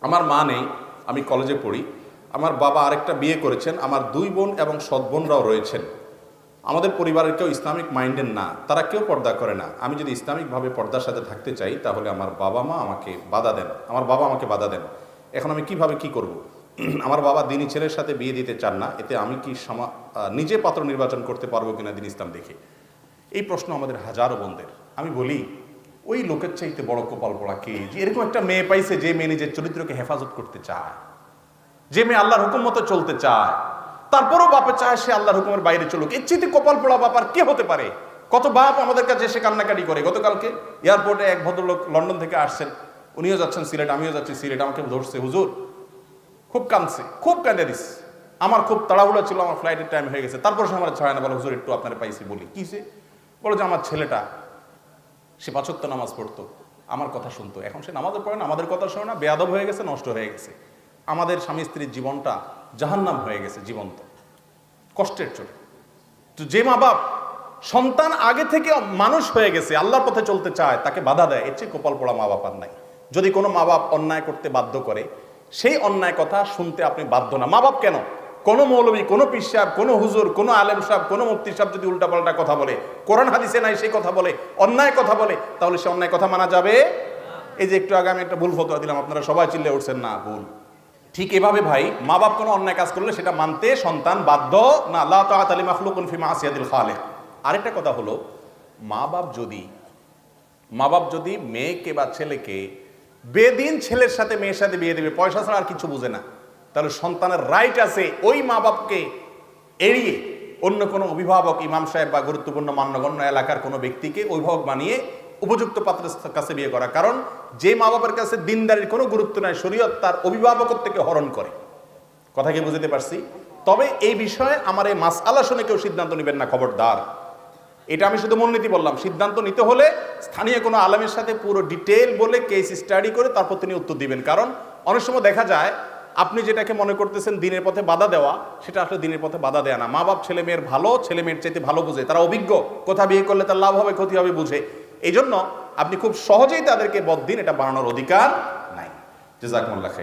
আমার মা নেই, আমি কলেজে পড়ি। আমার বাবা আরেকটা বিয়ে করেছেন, আমার 2 বোন এবং সৎ বোনরাও রয়েছেন। আমাদের পরিবারের কেউ ইসলামিক মাইন্ডের না, তারা কেউ পর্দা করে না। আমি যদি ইসলামিকভাবে পর্দার সাথে থাকতে চাই তাহলে আমার বাবা আমাকে বাধা দেন। এখন আমি কিভাবে কি করব? আমার বাবা দিনী ছেলের সাথে বিয়ে দিতে চান না, এতে আমি কি নিজে পাত্র নির্বাচন করতে পারবো কিনা দিন ইসলাম দেখে? এই প্রশ্ন আমাদের হাজারো বোনদের। আমি বলি, ওই লোকের চাইতে বড় কপাল পড়া কে যে এরকম একটা মেয়ে পাইছে, যে মেয়ে নিজের চরিত্রকে হেফাজত করতে চায়, যে মেয়ে আল্লাহর হুকুম মতো চলতে চায়, তারপরও বাপে চায় সে আল্লাহর হুকুমের বাইরে চলুক। এর চাইতে কপাল পোড়া বাপ আর কে হতে পারে? কত বাপ আমাদের কাছে এসে কান্নাকাটি করে। গতকালকে এয়ারপোর্টে এক ভদ্রলোক লন্ডন থেকে আসছেন, উনিও যাচ্ছেন সিলেট, আমিও যাচ্ছি সিলেট। আমাকে ধরছে, হুজুর খুব কাঁদছে, খুব কাঁদে দিস। আমার খুব তাড়াহুড়া ছিল, আমার ফ্লাইটের টাইম হয়ে গেছে। তারপর সে আমার ছাড়ে না, বলে হুজুর একটু আপনার পাইছি। বলি কিসে? বলো যে আমার ছেলেটা, সে 5 ওয়াক্ত নামাজ পড়তো, আমার কথা শুনতো, এখন সে নামাজও পড়ে না, আমাদের কথা শোনে না, বেয়াদব হয়ে গেছে, নষ্ট হয়ে গেছে। আমাদের স্বামী স্ত্রীর জীবনটা জাহান্নাম হয়ে গেছে, জীবন্ত কষ্টের চোটে। তো যে মা বাপ সন্তান আগে থেকে মানুষ হয়ে গেছে, আল্লাহর পথে চলতে চায়, তাকে বাধা দেয়, এর চেয়ে কপাল পোড়া মা বাপ আর নাই। যদি কোনো মা বাপ অন্যায় করতে বাধ্য করে, সেই অন্যায় কথা শুনতে আপনি বাধ্য না। মা বাপ কেন, কোনো মৌলবী, কোনো পীর সাহেব, কোনো হুজুর, কোনো আলেম সাহেব, কোনো মুফতি সাহেব যদি উল্টাপাল্টা কথা বলে, কোরআন হাদিসে নাই সেই কথা বলে, অন্যায় কথা বলে, তাহলে সে অন্যায় কথা মানা যাবে? এই যে একটু আগে আমি একটা ভুল ফতোয়া দিলাম, আপনারা সবাই চিল্লে উঠছেন না, ভুল। ঠিক এভাবে ভাই, মা বাপ কোনো অন্যায় কাজ করলে সেটা মানতে সন্তান বাধ্য না। লা তাআতা লি মাখলুকিন ফি মাসিয়াতিল খালিক। আরেকটা কথা হলো, মা বাপ যদি মেয়েকে বা ছেলেকে বেদিন ছেলের সাথে মেয়ের সাথে বিয়ে দেবে, পয়সা ছাড়া আর কিছু বুঝে না, তাহলে সন্তানের রাইট আছে ওই মা বাপকে এড়িয়ে অন্য কোনো অভিভাবক, ইমাম সাহেব বা গুরুত্বপূর্ণ মান্যগণ্য এলাকার কোনো ব্যক্তিকে অভিভাবক বানিয়ে উপযুক্ত পাত্রের কাছে বিয়ে করা। কারণ যে মা বাবার কাছে দিনদারির কোনো গুরুত্ব নাই, শরীয়ত তার অভিভাবকত্ব থেকে হরণ করে। কথা কি বুঝতে পারছি? তবে এই বিষয়ে আমার এই মাসআলা শুনে কেউ সিদ্ধান্ত নেবেন না, খবরদার। এটা আমি শুধু মূলনীতি বললাম। সিদ্ধান্ত নিতে হলে স্থানীয় কোনো আলেমের সাথে পুরো ডিটেল বলে কেস স্টাডি করে তারপর তিনি উত্তর দিবেন। কারণ অনেক সময় দেখা যায় আপনি যেটাকে মনে করতেছেন দিনের পথে বাধা দেওয়া, সেটা আসলে দিনের পথে বাধা দেয়া না। মা বাপ ছেলে মেয়ের ভালো, ছেলে মেয়ের চাইতে ভালো বুঝে, তারা অভিজ্ঞ, কোথা বিয়ে করলে তার লাভ হবে ক্ষতি হবে বুঝে। এই জন্য আপনি খুব সহজেই তাদেরকে বদ্দিন এটা বানানোর অধিকার নাই। জাযাকুমুল্লাহ খাইর।